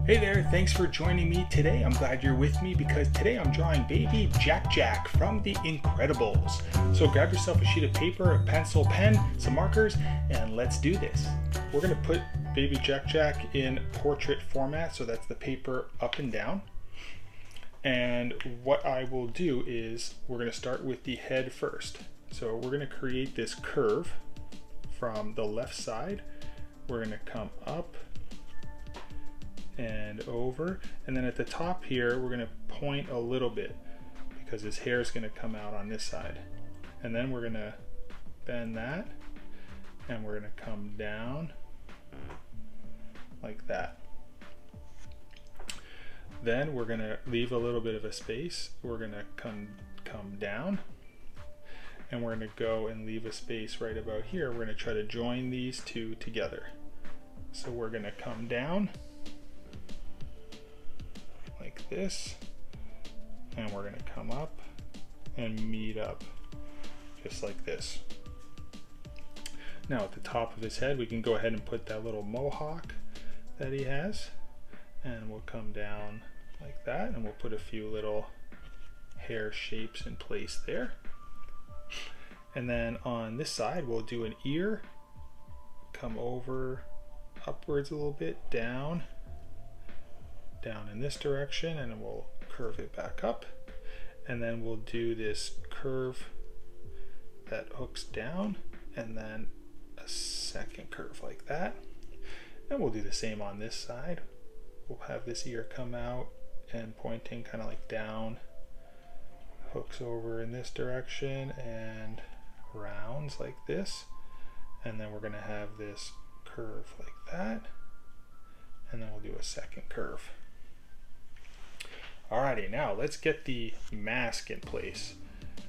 Hey there, thanks for joining me today. I'm glad you're with me because today I'm drawing baby Jack Jack from The Incredibles. So grab yourself a sheet of paper, a pencil, pen, some markers, and let's do this. We're going to put baby Jack Jack in portrait format, so that's the paper up and down. And what I will do is we're going to start with the head first. So we're going to create this curve from the left side. We're going to come up and over, and then at the top here we're going to point a little bit because his hair is going to come out on this side, and then we're going to bend that and we're going to come down like that. Then we're going to leave a little bit of a space. We're going to come down, and we're going to go and leave a space right about here. We're going to try to join these two together. So we're going to come down like this, and we're going to come up and meet up just like this. Now at the top of his head we can go ahead and put that little mohawk that he has, and we'll come down like that, and we'll put a few little hair shapes in place there. And then on this side we'll do an ear, come over upwards a little bit, down in this direction, and we'll curve it back up, and then we'll do this curve that hooks down, and then a second curve like that, and we'll do the same on this side. We'll have this ear come out and pointing kind of like down, hooks over in this direction and rounds like this, and then we're going to have this curve like that, and then we'll do a second curve. Alrighty, now let's get the mask in place.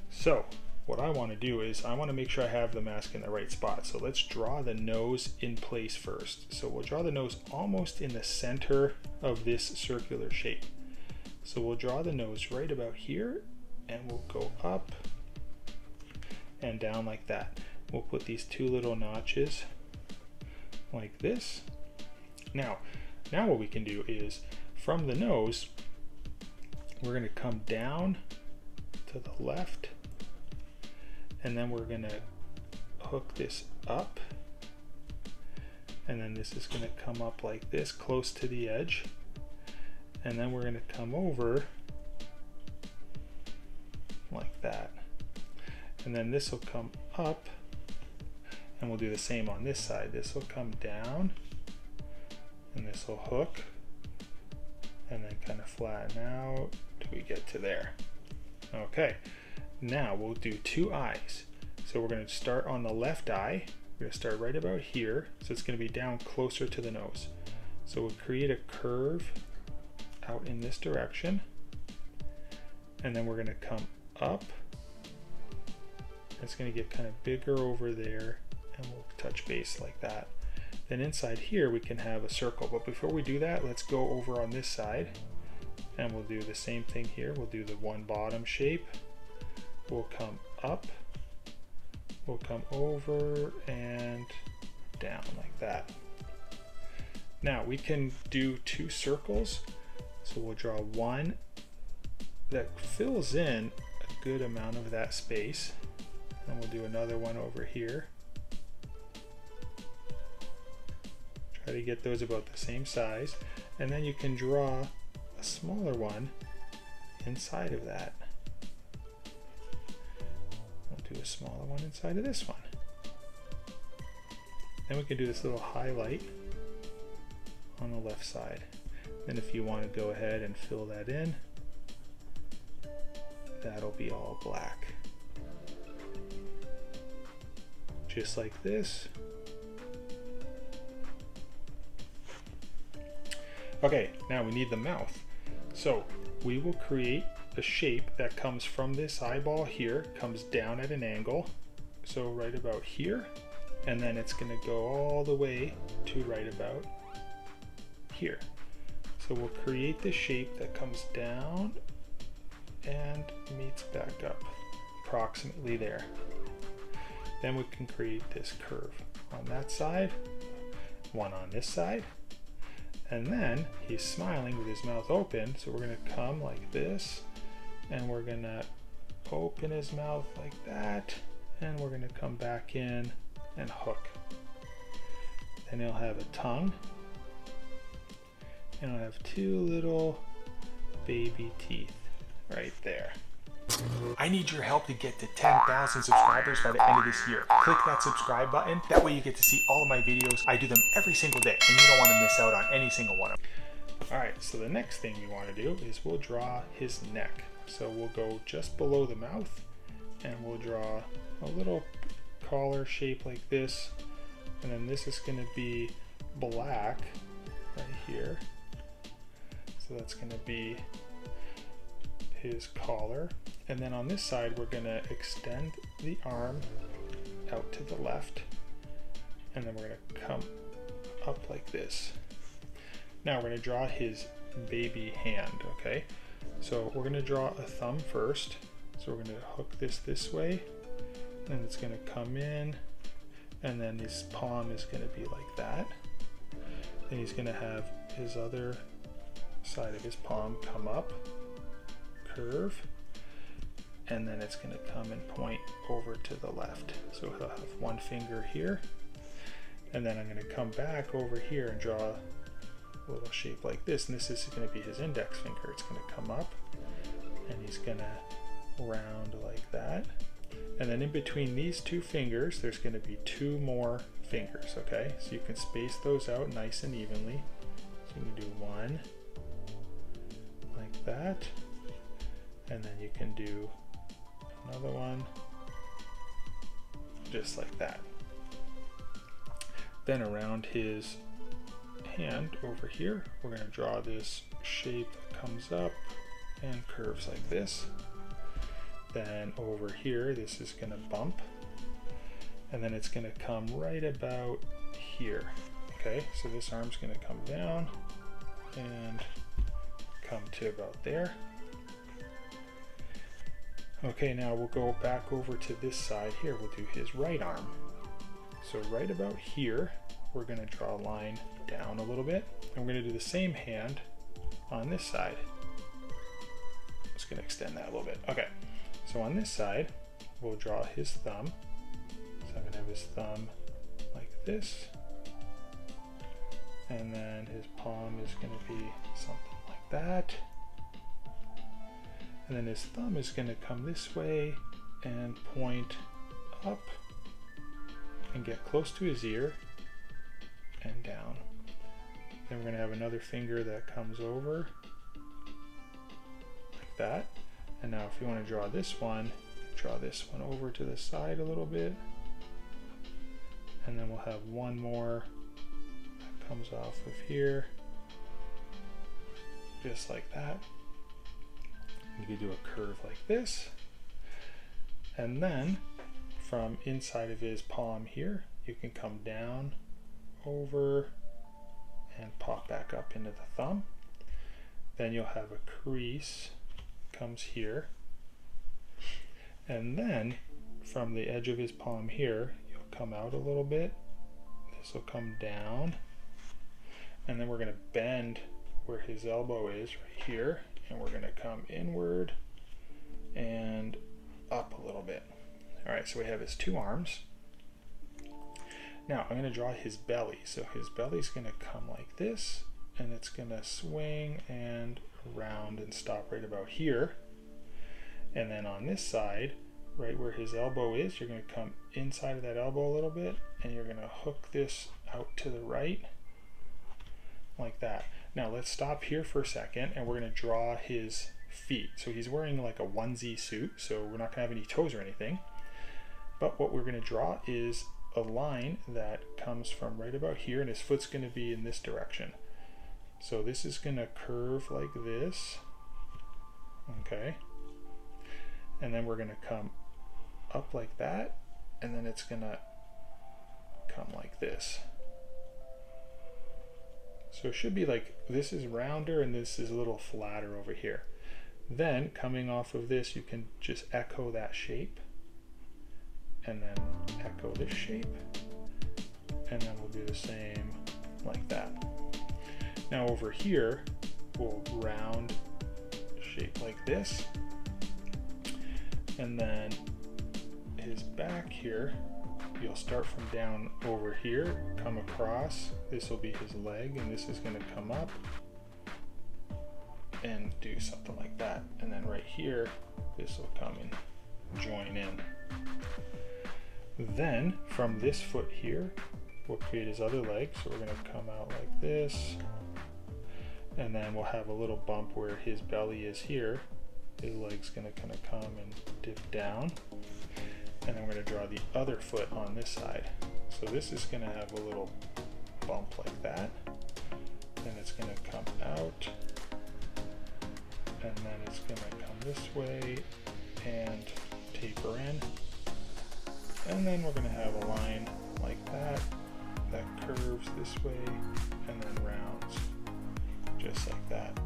So what I want to do is I want to make sure I have the mask in the right spot. So let's draw the nose in place first. So we'll draw the nose almost in the center of this circular shape. So we'll draw the nose right about here, and we'll go up and down like that. We'll put these two little notches like this. Now what we can do is from the nose, we're going to come down to the left, and then we're going to hook this up, and then this is going to come up like this close to the edge, and then we're going to come over like that, and then this will come up, and we'll do the same on this side. This will come down, and this will hook, and then kind of flatten out till we get to there. Okay, now we'll do two eyes. So we're going to start on the left eye. We're going to start right about here, so it's going to be down closer to the nose. So we'll create a curve out in this direction, and then we're going to come up. It's going to get kind of bigger over there, and we'll touch base like that. Then inside here we can have a circle, but before we do that, let's go over on this side, and we'll do the same thing here. We'll do the one bottom shape. We'll come up, we'll come over and down like that. Now we can do two circles, so we'll draw one that fills in a good amount of that space, and we'll do another one over here. Try to get those about the same size, and then you can draw a smaller one inside of that. We'll do a smaller one inside of this one. Then we can do this little highlight on the left side. And if you want to go ahead and fill that in, that'll be all black. Just like this. Okay, now we need the mouth. So we will create a shape that comes from this eyeball here, comes down at an angle, so right about here, and then it's going to go all the way to right about here. So we'll create this shape that comes down and meets back up, approximately there. Then we can create this curve on that side, one on this side, And then he's smiling with his mouth open, so we're gonna come like this, and we're gonna open his mouth like that, and we're gonna come back in and hook. Then he'll have a tongue, and he'll have two little baby teeth right there. I need your help to get to 10,000 subscribers by the end of this year. Click that subscribe button. That way you get to see all of my videos. I do them every single day, and you don't want to miss out on any single one of them. All right, so the next thing we want to do is we'll draw his neck. So we'll go just below the mouth, and we'll draw a little collar shape like this. And then this is going to be black right here. So that's going to be his collar. And then on this side, we're going to extend the arm out to the left, and then we're going to come up like this. Now we're going to draw his baby hand, okay? So we're going to draw a thumb first. So we're going to hook this way, and it's going to come in, and then his palm is going to be like that. Then he's going to have his other side of his palm come up, curve, and then it's going to come and point over to the left. So he'll have one finger here, and then I'm going to come back over here and draw a little shape like this, and this is going to be his index finger. It's going to come up, and he's going to round like that, and then in between these two fingers there's going to be two more fingers, okay? So you can space those out nice and evenly. So you can do one like that, and then you can do another one just like that. Then around his hand over here, we're going to draw this shape that comes up and curves like this. Then over here, this is going to bump, and then it's going to come right about here. Okay, so this arm's going to come down and come to about there. Okay, now we'll go back over to this side here. We'll do his right arm. So right about here, we're going to draw a line down a little bit, and we're going to do the same hand on this side. Just going to extend that a little bit. Okay, so on this side, we'll draw his thumb. So I'm going to have his thumb like this, and then his palm is going to be something like that. And then his thumb is going to come this way and point up and get close to his ear and down. Then we're going to have another finger that comes over like that. And now if you want to draw this one over to the side a little bit. And then we'll have one more that comes off of here, just like that. You could do a curve like this, and then from inside of his palm here, you can come down over and pop back up into the thumb. Then you'll have a crease comes here, and then from the edge of his palm here, you'll come out a little bit. This will come down, and then we're going to bend where his elbow is right here, and we're going to come inward and up a little bit. All right, so we have his two arms. Now I'm going to draw his belly. So his belly's going to come like this, and it's going to swing and around and stop right about here. And then on this side, right where his elbow is, you're going to come inside of that elbow a little bit, and you're going to hook this out to the right like that. Now let's stop here for a second, and we're going to draw his feet. So he's wearing like a onesie suit, so we're not going to have any toes or anything. But what we're going to draw is a line that comes from right about here, and his foot's going to be in this direction. So this is going to curve like this, okay? And then we're going to come up like that, and then it's going to come like this. So it should be like, this is rounder and this is a little flatter over here. Then coming off of this, you can just echo that shape, and then echo this shape, and then we'll do the same like that. Now over here, we'll round shape like this. And then his back here, you'll start from down over here, come across. This will be his leg, and this is going to come up and do something like that. And then right here, this will come and join in. Then from this foot here, we'll create his other leg. So we're going to come out like this, and then we'll have a little bump where his belly is here. His leg's going to kind of come and dip down, and I'm going to draw the other foot on this side. So this is going to have a little bump like that, then it's going to come out, and then it's going to come this way and taper in, and then we're going to have a line like that that curves this way and then rounds just like that.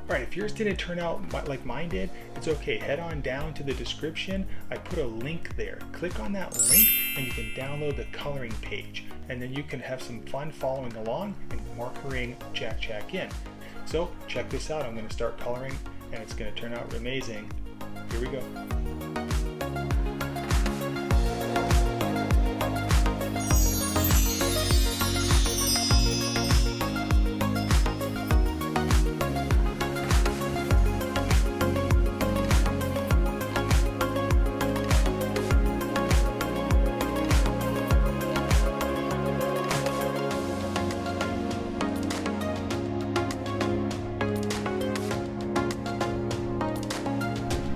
Alright, if yours didn't turn out like mine did, it's okay. Head on down to the description. I put a link there. Click on that link and you can download the coloring page. And then you can have some fun following along and markering Jack in. So check this out. I'm going to start coloring and it's going to turn out amazing. Here we go.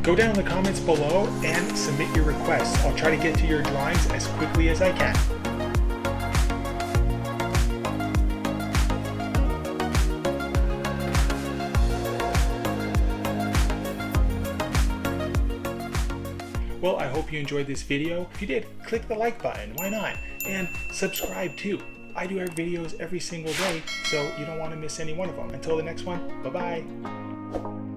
Go down in the comments below and submit your requests. I'll try to get to your drawings as quickly as I can. Well, I hope you enjoyed this video. If you did, click the like button, why not? And subscribe too. I do our videos every single day, so you don't want to miss any one of them. Until the next one, bye-bye.